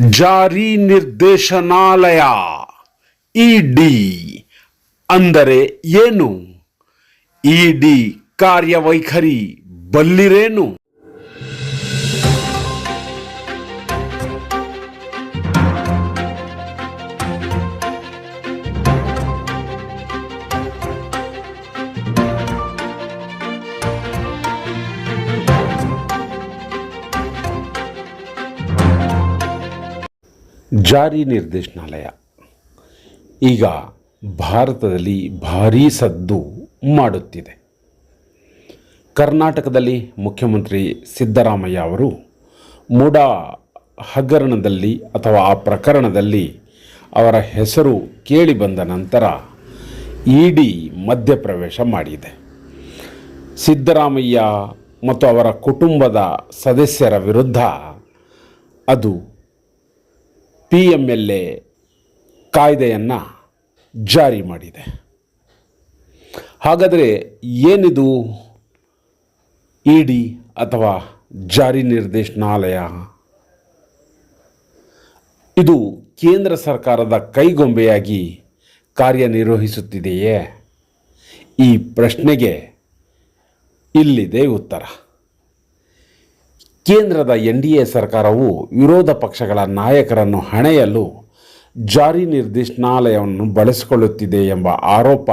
ಜಾರಿ ನಿರ್ದೇಶನಾಲಯ ಇಡಿ ಅಂದರೆ ಏನು? ಇಡಿ ಕಾರ್ಯವೈಖರಿ ಬಲ್ಲಿರೇನು? ಜಾರಿ ನಿರ್ದೇಶನಾಲಯ ಈಗ ಭಾರತದಲ್ಲಿ ಭಾರೀ ಸದ್ದು ಮಾಡುತ್ತಿದೆ. ಕರ್ನಾಟಕದಲ್ಲಿ ಮುಖ್ಯಮಂತ್ರಿ ಸಿದ್ದರಾಮಯ್ಯ ಅವರು ಮುಡಾ ಹಗರಣದಲ್ಲಿ ಅಥವಾ ಆ ಪ್ರಕರಣದಲ್ಲಿ ಅವರ ಹೆಸರು ಕೇಳಿ ಬಂದ ನಂತರ ಇಡಿ ಮಧ್ಯಪ್ರವೇಶ ಮಾಡಿದೆ. ಸಿದ್ದರಾಮಯ್ಯ ಮತ್ತು ಅವರ ಕುಟುಂಬದ ಸದಸ್ಯರ ವಿರುದ್ಧ ಅದು PMLA ಕಾಯ್ದೆಯನ್ನು ಜಾರಿ ಮಾಡಿದೆ. ಹಾಗಾದರೆ ಏನಿದು ಇಡಿ ಅಥವಾ ಜಾರಿ ನಿರ್ದೇಶನಾಲಯ? ಇದು ಕೇಂದ್ರ ಸರ್ಕಾರದ ಕೈಗೊಂಬೆಯಾಗಿ ಕಾರ್ಯನಿರ್ವಹಿಸುತ್ತಿದೆಯೇ? ಈ ಪ್ರಶ್ನೆಗೆ ಇಲ್ಲಿದೆ ಉತ್ತರ. ಕೇಂದ್ರದ NDA ಸರ್ಕಾರವು ವಿರೋಧ ಪಕ್ಷಗಳ ನಾಯಕರನ್ನು ಹಣೆಯಲು ಜಾರಿ ನಿರ್ದೇಶನಾಲಯವನ್ನು ಬಳಸಿಕೊಳ್ಳುತ್ತಿದೆ ಎಂಬ ಆರೋಪ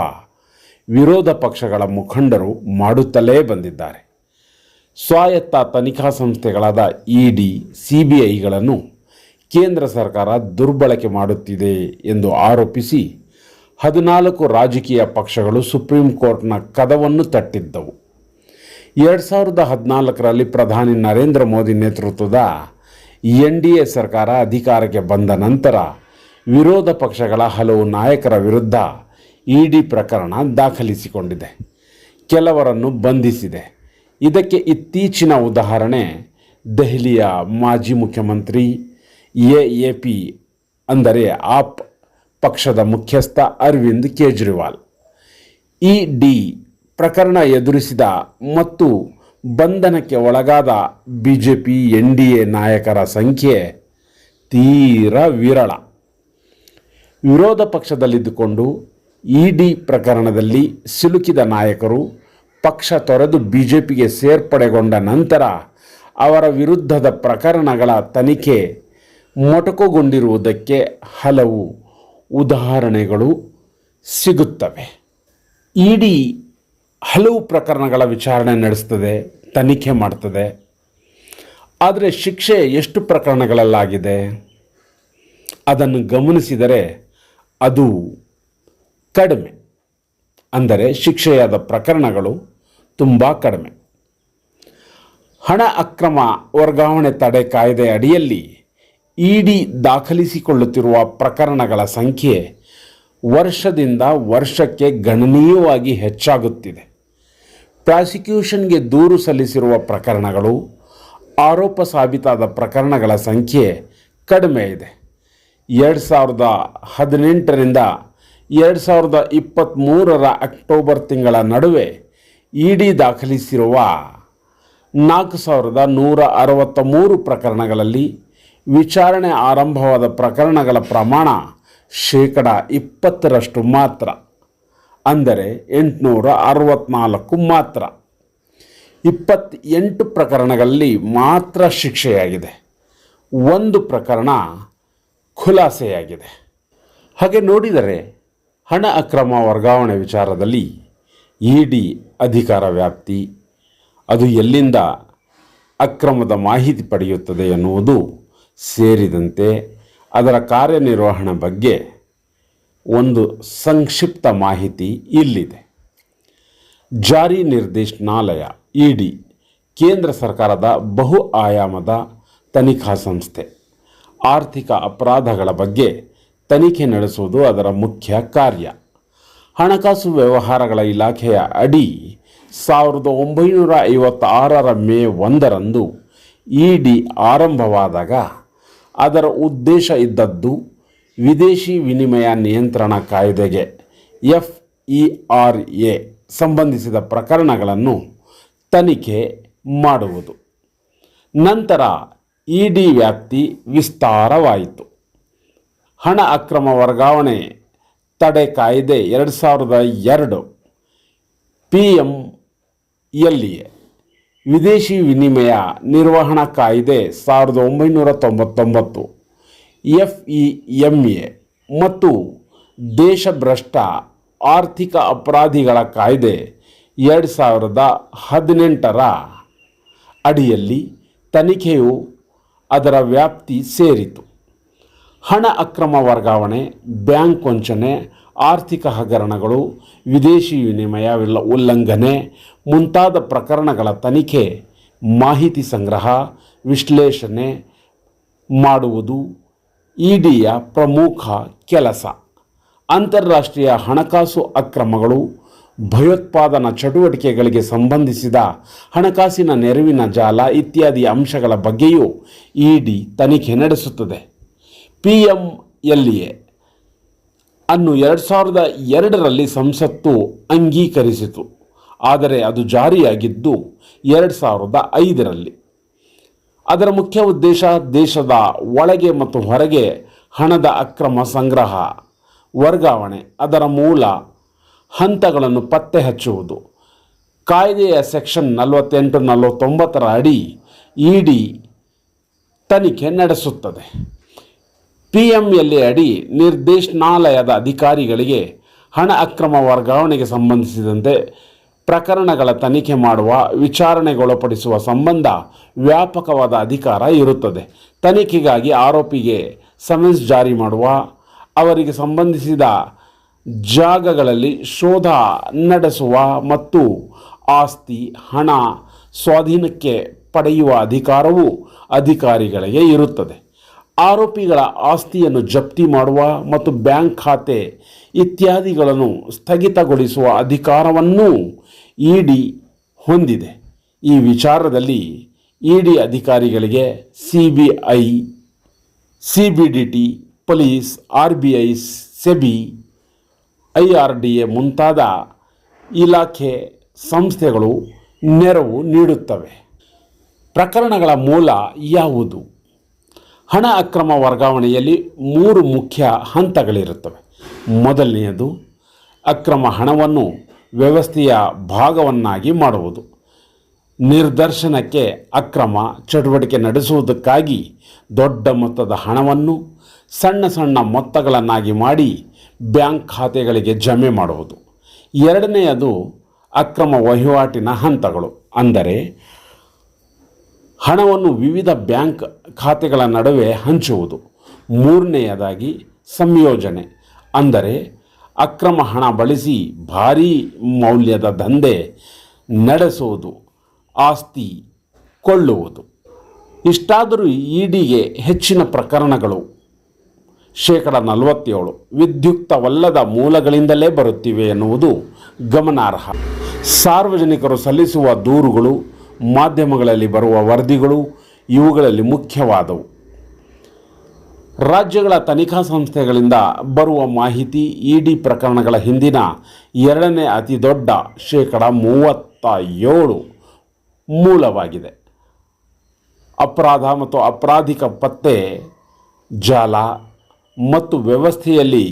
ವಿರೋಧ ಪಕ್ಷಗಳ ಮುಖಂಡರು ಮಾಡುತ್ತಲೇ ಬಂದಿದ್ದಾರೆ. ಸ್ವಾಯತ್ತ ತನಿಖಾ ಸಂಸ್ಥೆಗಳಾದ ಇಡಿ, CBIಗಳನ್ನು ಕೇಂದ್ರ ಸರ್ಕಾರ ದುರ್ಬಳಕೆ ಮಾಡುತ್ತಿದೆ ಎಂದು ಆರೋಪಿಸಿ 14 ರಾಜಕೀಯ ಪಕ್ಷಗಳು ಸುಪ್ರೀಂ ಕೋರ್ಟ್ನ ಕದವನ್ನು ತಟ್ಟಿದ್ದವು. 2014ರಲ್ಲಿ ಪ್ರಧಾನಿ ನರೇಂದ್ರ ಮೋದಿ ನೇತೃತ್ವದ NDA ಸರ್ಕಾರ ಅಧಿಕಾರಕ್ಕೆ ಬಂದ ನಂತರ ವಿರೋಧ ಪಕ್ಷಗಳ ಹಲವು ನಾಯಕರ ವಿರುದ್ಧ ಇಡಿ ಪ್ರಕರಣ ದಾಖಲಿಸಿಕೊಂಡಿದೆ, ಕೆಲವರನ್ನು ಬಂಧಿಸಿದೆ. ಇದಕ್ಕೆ ಇತ್ತೀಚಿನ ಉದಾಹರಣೆ ದೆಹಲಿಯ ಮಾಜಿ ಮುಖ್ಯಮಂತ್ರಿ AAP ಅಂದರೆ ಆಪ್ ಪಕ್ಷದ ಮುಖ್ಯಸ್ಥ ಅರವಿಂದ್ ಕೇಜ್ರಿವಾಲ್. ಇಡಿ ಪ್ರಕರಣ ಎದುರಿಸಿದ ಮತ್ತು ಬಂಧನಕ್ಕೆ ಒಳಗಾದ BJP NDA ನಾಯಕರ ಸಂಖ್ಯೆ ತೀರಾ ವಿರಳ. ವಿರೋಧ ಪಕ್ಷದಲ್ಲಿದ್ದುಕೊಂಡು ಇಡಿ ಪ್ರಕರಣದಲ್ಲಿ ಸಿಲುಕಿದ ನಾಯಕರು ಪಕ್ಷ ತೊರೆದು BJPಗೆ ಸೇರ್ಪಡೆಗೊಂಡ ನಂತರ ಅವರ ವಿರುದ್ಧದ ಪ್ರಕರಣಗಳ ತನಿಖೆ ಮೊಟಕುಗೊಂಡಿರುವುದಕ್ಕೆ ಹಲವು ಉದಾಹರಣೆಗಳು ಸಿಗುತ್ತವೆ. ಇಡಿ ಹಲವು ಪ್ರಕರಣಗಳ ವಿಚಾರಣೆ ನಡೆಸ್ತದೆ, ತನಿಖೆ ಮಾಡ್ತದೆ. ಆದರೆ ಶಿಕ್ಷೆ ಎಷ್ಟು ಪ್ರಕರಣಗಳಲ್ಲಾಗಿದೆ ಅದನ್ನು ಗಮನಿಸಿದರೆ ಅದು ಕಡಿಮೆ. ಅಂದರೆ ಶಿಕ್ಷೆಯಾದ ಪ್ರಕರಣಗಳು ತುಂಬ ಕಡಿಮೆ. ಹಣ ಅಕ್ರಮ ವರ್ಗಾವಣೆ ತಡೆ ಕಾಯ್ದೆ ಅಡಿಯಲ್ಲಿ ಇಡಿ ದಾಖಲಿಸಿಕೊಳ್ಳುತ್ತಿರುವ ಪ್ರಕರಣಗಳ ಸಂಖ್ಯೆ ವರ್ಷದಿಂದ ವರ್ಷಕ್ಕೆ ಗಣನೀಯವಾಗಿ ಹೆಚ್ಚಾಗುತ್ತಿದೆ. ಪ್ರಾಸಿಕ್ಯೂಷನ್ಗೆ ದೂರು ಸಲ್ಲಿಸಿರುವ ಪ್ರಕರಣಗಳು, ಆರೋಪ ಸಾಬೀತಾದ ಪ್ರಕರಣಗಳ ಸಂಖ್ಯೆ ಕಡಿಮೆ ಇದೆ. 2018ರಿಂದ 2023ರ ಅಕ್ಟೋಬರ್ ತಿಂಗಳ ನಡುವೆ ಇಡಿ ದಾಖಲಿಸಿರುವ 4163 ಪ್ರಕರಣಗಳಲ್ಲಿ ವಿಚಾರಣೆ ಆರಂಭವಾದ ಪ್ರಕರಣಗಳ ಪ್ರಮಾಣ 20% ಮಾತ್ರ, ಅಂದರೆ 864 ಮಾತ್ರ. 28 ಪ್ರಕರಣಗಳಲ್ಲಿ ಮಾತ್ರ ಶಿಕ್ಷೆಯಾಗಿದೆ, 1 ಪ್ರಕರಣ ಖುಲಾಸೆಯಾಗಿದೆ. ಹಾಗೆ ನೋಡಿದರೆ ಹಣ ಅಕ್ರಮ ವರ್ಗಾವಣೆ ವಿಚಾರದಲ್ಲಿ ಇಡಿ ಅಧಿಕಾರ ವ್ಯಾಪ್ತಿ, ಅದು ಎಲ್ಲಿಂದ ಅಕ್ರಮದ ಮಾಹಿತಿ ಪಡೆಯುತ್ತದೆ ಎನ್ನುವುದು ಸೇರಿದಂತೆ ಅದರ ಕಾರ್ಯನಿರ್ವಹಣೆ ಬಗ್ಗೆ ಒಂದು ಸಂಕ್ಷಿಪ್ತ ಮಾಹಿತಿ ಇಲ್ಲಿದೆ. ಜಾರಿ ನಿರ್ದೇಶನಾಲಯ ಇಡಿ ಕೇಂದ್ರ ಸರ್ಕಾರದ ಬಹು ಆಯಾಮದ ತನಿಖಾ ಸಂಸ್ಥೆ. ಆರ್ಥಿಕ ಅಪರಾಧಗಳ ಬಗ್ಗೆ ತನಿಖೆ ನಡೆಸುವುದು ಅದರ ಮುಖ್ಯ ಕಾರ್ಯ. ಹಣಕಾಸು ವ್ಯವಹಾರಗಳ ಇಲಾಖೆಯ ಅಡಿ 1956ರ ಮೇ 1ರಂದು ಇಡಿ ಆರಂಭವಾದಾಗ ಅದರ ಉದ್ದೇಶ ಇದ್ದದ್ದು ವಿದೇಶಿ ವಿನಿಮಯ ನಿಯಂತ್ರಣ ಕಾಯ್ದೆಗೆ FERA ಸಂಬಂಧಿಸಿದ ಪ್ರಕರಣಗಳನ್ನು ತನಿಖೆ ಮಾಡುವುದು. ನಂತರ ಇಡಿ ವ್ಯಾಪ್ತಿ ವಿಸ್ತಾರವಾಯಿತು. ಹಣ ಅಕ್ರಮ ವರ್ಗಾವಣೆ ತಡೆ ಕಾಯ್ದೆ 2002, PMLA, ವಿದೇಶಿ ವಿನಿಮಯ ನಿರ್ವಹಣಾ ಕಾಯ್ದೆ 1999, FEMA ಮತ್ತು ದೇಶಭ್ರಷ್ಟ ಆರ್ಥಿಕ ಅಪರಾಧಿಗಳ ಕಾಯ್ದೆ 2018ರ ಅಡಿಯಲ್ಲಿ ತನಿಖೆಯು ಅದರ ವ್ಯಾಪ್ತಿ ಸೇರಿತು. ಹಣ ಅಕ್ರಮ ವರ್ಗಾವಣೆ, ಬ್ಯಾಂಕ್ ವಂಚನೆ, ಆರ್ಥಿಕ ಹಗರಣಗಳು, ವಿದೇಶಿ ವಿನಿಮಯ ಉಲ್ಲಂಘನೆ ಮುಂತಾದ ಪ್ರಕರಣಗಳ ತನಿಖೆ, ಮಾಹಿತಿ ಸಂಗ್ರಹ, ವಿಶ್ಲೇಷಣೆ ಮಾಡುವುದು ಇಡಿಯ ಪ್ರಮುಖ ಕೆಲಸ. ಅಂತಾರಾಷ್ಟ್ರೀಯ ಹಣಕಾಸು ಅಕ್ರಮಗಳು, ಭಯೋತ್ಪಾದನಾ ಚಟುವಟಿಕೆಗಳಿಗೆ ಸಂಬಂಧಿಸಿದ ಹಣಕಾಸಿನ ನೆರವಿನ ಜಾಲ ಇತ್ಯಾದಿ ಅಂಶಗಳ ಬಗ್ಗೆಯೂ ಇಡಿ ತನಿಖೆ ನಡೆಸುತ್ತದೆ. PMLA ಅನ್ನು 2002ರಲ್ಲಿ ಸಂಸತ್ತು ಅಂಗೀಕರಿಸಿತು, ಆದರೆ ಅದು ಜಾರಿಯಾಗಿದ್ದು 2005ರಲ್ಲಿ. ಅದರ ಮುಖ್ಯ ಉದ್ದೇಶ ದೇಶದ ಒಳಗೆ ಮತ್ತು ಹೊರಗೆ ಹಣದ ಅಕ್ರಮ ಸಂಗ್ರಹ, ವರ್ಗಾವಣೆ, ಅದರ ಮೂಲ ಹಂತಗಳನ್ನು ಪತ್ತೆ ಹಚ್ಚುವುದು. ಕಾಯ್ದೆಯ ಸೆಕ್ಷನ್ 48-49ರ ಅಡಿ ಇಡಿ ತನಿಖೆ ನಡೆಸುತ್ತದೆ. PMLA ಅಡಿ ನಿರ್ದೇಶನಾಲಯದ ಅಧಿಕಾರಿಗಳಿಗೆ ಹಣ ಅಕ್ರಮ ವರ್ಗಾವಣೆಗೆ ಸಂಬಂಧಿಸಿದಂತೆ ಪ್ರಕರಣಗಳ ತನಿಖೆ ಮಾಡುವ, ವಿಚಾರಣೆಗೊಳಪಡಿಸುವ ಸಂಬಂಧ ವ್ಯಾಪಕವಾದ ಅಧಿಕಾರ ಇರುತ್ತದೆ. ತನಿಖೆಗಾಗಿ ಆರೋಪಿಗೆ ಸಮನ್ಸ್ ಜಾರಿ ಮಾಡುವ, ಅವರಿಗೆ ಸಂಬಂಧಿಸಿದ ಜಾಗಗಳಲ್ಲಿ ಶೋಧ ನಡೆಸುವ ಮತ್ತು ಆಸ್ತಿ, ಹಣ ಸ್ವಾಧೀನಕ್ಕೆ ಪಡೆಯುವ ಅಧಿಕಾರವೂ ಅಧಿಕಾರಿಗಳಿಗೆ ಇರುತ್ತದೆ. ಆರೋಪಿಗಳ ಆಸ್ತಿಯನ್ನು ಜಪ್ತಿ ಮಾಡುವ ಮತ್ತು ಬ್ಯಾಂಕ್ ಖಾತೆ ಇತ್ಯಾದಿಗಳನ್ನು ಸ್ಥಗಿತಗೊಳಿಸುವ ಅಧಿಕಾರವನ್ನೂ ಇಡಿ ಹೊಂದಿದೆ. ಈ ವಿಚಾರದಲ್ಲಿ ಇಡಿ ಅಧಿಕಾರಿಗಳಿಗೆ CBI, CBDT, police, RBI, SEBI, IRDA ಮುಂತಾದ ಇಲಾಖೆ ಸಂಸ್ಥೆಗಳು ನೆರವು ನೀಡುತ್ತವೆ. ಪ್ರಕರಣಗಳ ಮೂಲ ಯಾವುದು? ಹಣ ಅಕ್ರಮ ವರ್ಗಾವಣೆಯಲ್ಲಿ 3 ಮುಖ್ಯ ಹಂತಗಳಿರುತ್ತವೆ. ಮೊದಲನೆಯದು ಅಕ್ರಮ ಹಣವನ್ನು ವ್ಯವಸ್ಥೆಯ ಭಾಗವನ್ನಾಗಿ ಮಾಡುವುದು. ನಿರ್ದರ್ಶನಕ್ಕೆ ಅಕ್ರಮ ಚಟುವಟಿಕೆ ನಡೆಸುವುದಕ್ಕಾಗಿ ದೊಡ್ಡ ಮೊತ್ತದ ಹಣವನ್ನು ಸಣ್ಣ ಸಣ್ಣ ಮೊತ್ತಗಳನ್ನಾಗಿ ಮಾಡಿ ಬ್ಯಾಂಕ್ ಖಾತೆಗಳಿಗೆ ಜಮೆ ಮಾಡುವುದು. ಎರಡನೆಯದು ಅಕ್ರಮ ವಹಿವಾಟಿನ ಹಂತಗಳು, ಅಂದರೆ ಹಣವನ್ನು ವಿವಿಧ ಬ್ಯಾಂಕ್ ಖಾತೆಗಳ ನಡುವೆ ಹಂಚುವುದು. ಮೂರನೆಯದಾಗಿ ಸಂಯೋಜನೆ, ಅಂದರೆ ಅಕ್ರಮ ಹಣ ಬಳಸಿ ಭಾರೀ ಮೌಲ್ಯದ ದಂಧೆ ನಡೆಸುವುದು, ಆಸ್ತಿ ಕೊಳ್ಳುವುದು. ಇಷ್ಟಾದರೂ ಇಡಿಗೆ ಹೆಚ್ಚಿನ ಪ್ರಕರಣಗಳು 47% ವಿದ್ಯುಕ್ತವಲ್ಲದ ಮೂಲಗಳಿಂದಲೇ ಬರುತ್ತಿವೆ ಎನ್ನುವುದು ಗಮನಾರ್ಹ. ಸಾರ್ವಜನಿಕರು ಸಲ್ಲಿಸುವ ದೂರುಗಳು, ಮಾಧ್ಯಮಗಳಲ್ಲಿ ಬರುವ ವರದಿಗಳು ಇವುಗಳಲ್ಲಿ ಮುಖ್ಯವಾದವು. ರಾಜ್ಯಗಳ ತನಿಖಾ ಸಂಸ್ಥೆಗಳಿಂದ ಬರುವ ಮಾಹಿತಿ ಇಡಿ ಪ್ರಕರಣಗಳ ಹಿಂದಿನ ಎರಡನೇ ಅತಿ ದೊಡ್ಡ 37% ಮೂಲವಾಗಿದೆ. ಅಪರಾಧ ಮತ್ತು ಅಪರಾಧಿಕ ಪತ್ತೆ ಜಾಲ ಮತ್ತು ವ್ಯವಸ್ಥೆಯಲ್ಲಿ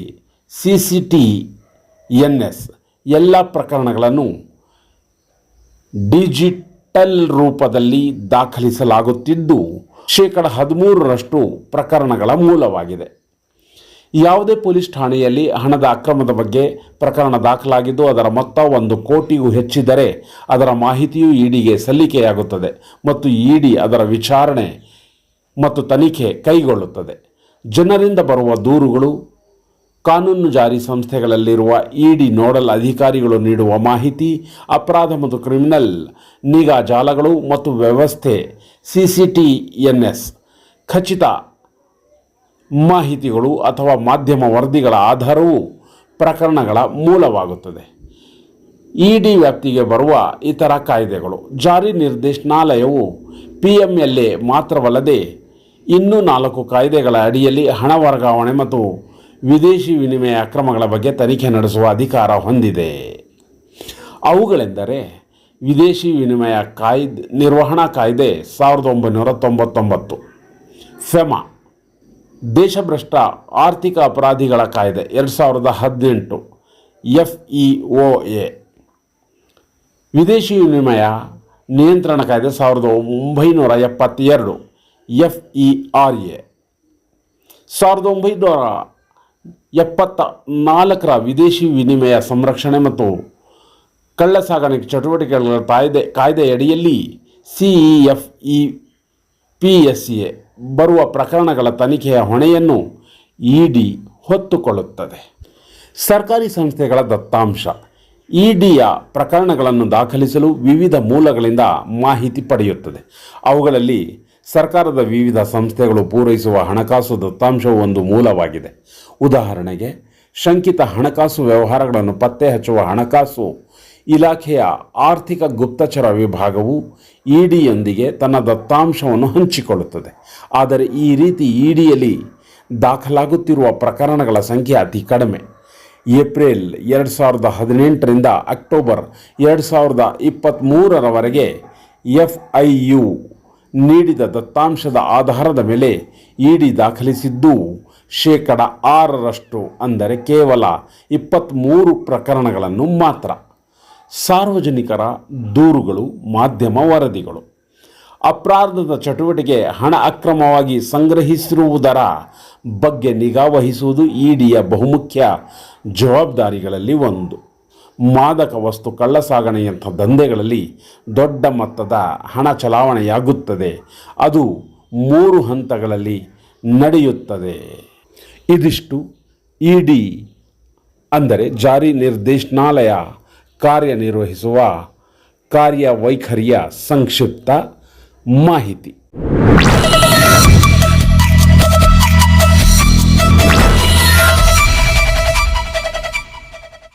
CCTNS ಎಲ್ಲ ಪ್ರಕರಣಗಳನ್ನು ಡಿಜಿಟಲ್ ರೂಪದಲ್ಲಿ ದಾಖಲಿಸಲಾಗುತ್ತಿದ್ದು 13% ಪ್ರಕರಣಗಳ ಮೂಲವಾಗಿದೆ. ಯಾವುದೇ ಪೊಲೀಸ್ ಠಾಣೆಯಲ್ಲಿ ಹಣದ ಅಕ್ರಮದ ಬಗ್ಗೆ ಪ್ರಕರಣ ದಾಖಲಾಗಿದ್ದು ಅದರ ಮೊತ್ತ 1 ಕೋಟಿಗೂ ಹೆಚ್ಚಿದ್ದರೆ ಅದರ ಮಾಹಿತಿಯು ಇಡಿಗೆ ಸಲ್ಲಿಕೆಯಾಗುತ್ತದೆ ಮತ್ತು ಇಡಿ ಅದರ ವಿಚಾರಣೆ ಮತ್ತು ತನಿಖೆ ಕೈಗೊಳ್ಳುತ್ತದೆ. ಜನರಿಂದ ಬರುವ ದೂರುಗಳು, ಕಾನೂನು ಜಾರಿ ಸಂಸ್ಥೆಗಳಲ್ಲಿರುವ ಇಡಿ ನೋಡಲ್ ಅಧಿಕಾರಿಗಳು ನೀಡುವ ಮಾಹಿತಿ, ಅಪರಾಧ ಮತ್ತು ಕ್ರಿಮಿನಲ್ ನಿಗಾ ಜಾಲಗಳು ಮತ್ತು ವ್ಯವಸ್ಥೆ CCTNS ಖಚಿತ ಮಾಹಿತಿಗಳು ಅಥವಾ ಮಾಧ್ಯಮ ವರದಿಗಳ ಆಧಾರವು ಪ್ರಕರಣಗಳ ಮೂಲವಾಗುತ್ತದೆ. ಇಡಿ ವ್ಯಾಪ್ತಿಗೆ ಬರುವ ಇತರ ಕಾಯ್ದೆಗಳು. ಜಾರಿ ನಿರ್ದೇಶನಾಲಯವು PMLA ಮಾತ್ರವಲ್ಲದೆ ಇನ್ನೂ 4 ಕಾಯ್ದೆಗಳ ಅಡಿಯಲ್ಲಿ ಹಣ ವರ್ಗಾವಣೆ ಮತ್ತು ವಿದೇಶಿ ವಿನಿಮಯ ಅಕ್ರಮಗಳ ಬಗ್ಗೆ ತನಿಖೆ ನಡೆಸುವ ಅಧಿಕಾರ ಹೊಂದಿದೆ. ಅವುಗಳೆಂದರೆ ವಿದೇಶಿ ವಿನಿಮಯ ನಿರ್ವಹಣಾ ಕಾಯ್ದೆ 1999, ಫೆಮಾ ದೇಶಭ್ರಷ್ಟ ಆರ್ಥಿಕ ಅಪರಾಧಿಗಳ ಕಾಯ್ದೆ 2018, FEOA ವಿದೇಶಿ ವಿನಿಮಯ ನಿಯಂತ್ರಣ ಕಾಯ್ದೆ 1972, FERA 1974ರ ವಿದೇಶಿ ವಿನಿಮಯ ಸಂರಕ್ಷಣೆ ಮತ್ತು ಕಳ್ಳಸಾಗಣೆ ಚಟುವಟಿಕೆಗಳ ಕಾಯ್ದೆಯಡಿಯಲ್ಲಿ CEFEPSA ಬರುವ ಪ್ರಕರಣಗಳ ತನಿಖೆಯ ಹೊಣೆಯನ್ನು ಇಡಿ ಹೊತ್ತುಕೊಳ್ಳುತ್ತದೆ. ಸರ್ಕಾರಿ ಸಂಸ್ಥೆಗಳ ದತ್ತಾಂಶ ಇಡಿಯ ಪ್ರಕರಣಗಳನ್ನು ದಾಖಲಿಸಲು ವಿವಿಧ ಮೂಲಗಳಿಂದ ಮಾಹಿತಿ ಪಡೆಯುತ್ತದೆ. ಅವುಗಳಲ್ಲಿ ಸರ್ಕಾರದ ವಿವಿಧ ಸಂಸ್ಥೆಗಳು ಪೂರೈಸುವ ಹಣಕಾಸು ದತ್ತಾಂಶವು ಒಂದು ಮೂಲವಾಗಿದೆ. ಉದಾಹರಣೆಗೆ, ಶಂಕಿತ ಹಣಕಾಸು ವ್ಯವಹಾರಗಳನ್ನು ಪತ್ತೆ ಹಚ್ಚುವ ಹಣಕಾಸು ಇಲಾಖೆಯ ಆರ್ಥಿಕ ಗುಪ್ತಚರ ವಿಭಾಗವು ಇಡಿಯೊಂದಿಗೆ ತನ್ನ ದತ್ತಾಂಶವನ್ನು ಹಂಚಿಕೊಳ್ಳುತ್ತದೆ. ಆದರೆ ಈ ರೀತಿ ಇಡಿಯಲ್ಲಿ ದಾಖಲಾಗುತ್ತಿರುವ ಪ್ರಕರಣಗಳ ಸಂಖ್ಯೆ ಅತಿ ಕಡಿಮೆ. ಏಪ್ರಿಲ್ 2018ರಿಂದ ಅಕ್ಟೋಬರ್ 2023ರವರೆಗೆ FIU ನೀಡಿದ ದತ್ತಾಂಶದ ಆಧಾರದ ಮೇಲೆ ಇಡಿ ದಾಖಲಿಸಿದ್ದು 6%, ಅಂದರೆ ಕೇವಲ 23 ಪ್ರಕರಣಗಳನ್ನು ಮಾತ್ರ. ಸಾರ್ವಜನಿಕರ ದೂರುಗಳು, ಮಾಧ್ಯಮ ವರದಿಗಳು ಅಪರಾಧದ ಚಟುವಟಿಕೆ ಹಣ ಅಕ್ರಮವಾಗಿ ಸಂಗ್ರಹಿಸಿರುವುದರ ಬಗ್ಗೆ ನಿಗಾ ವಹಿಸುವುದು ಇಡಿಯ ಬಹುಮುಖ್ಯ ಜವಾಬ್ದಾರಿಗಳಲ್ಲಿ ಒಂದು. ಮಾದಕ ವಸ್ತು ಕಳ್ಳಸಾಗಣೆಯಂಥ ದಂಧೆಗಳಲ್ಲಿ ದೊಡ್ಡ ಮೊತ್ತದ ಹಣ ಚಲಾವಣೆಯಾಗುತ್ತದೆ. ಅದು 3 ಹಂತಗಳಲ್ಲಿ ನಡೆಯುತ್ತದೆ. ಇದಿಷ್ಟು ಇಡಿ ಅಂದರೆ ಜಾರಿ ನಿರ್ದೇಶನಾಲಯ ಕಾರ್ಯನಿರ್ವಹಿಸುವ ಕಾರ್ಯವೈಖರಿಯ ಸಂಕ್ಷಿಪ್ತ ಮಾಹಿತಿ.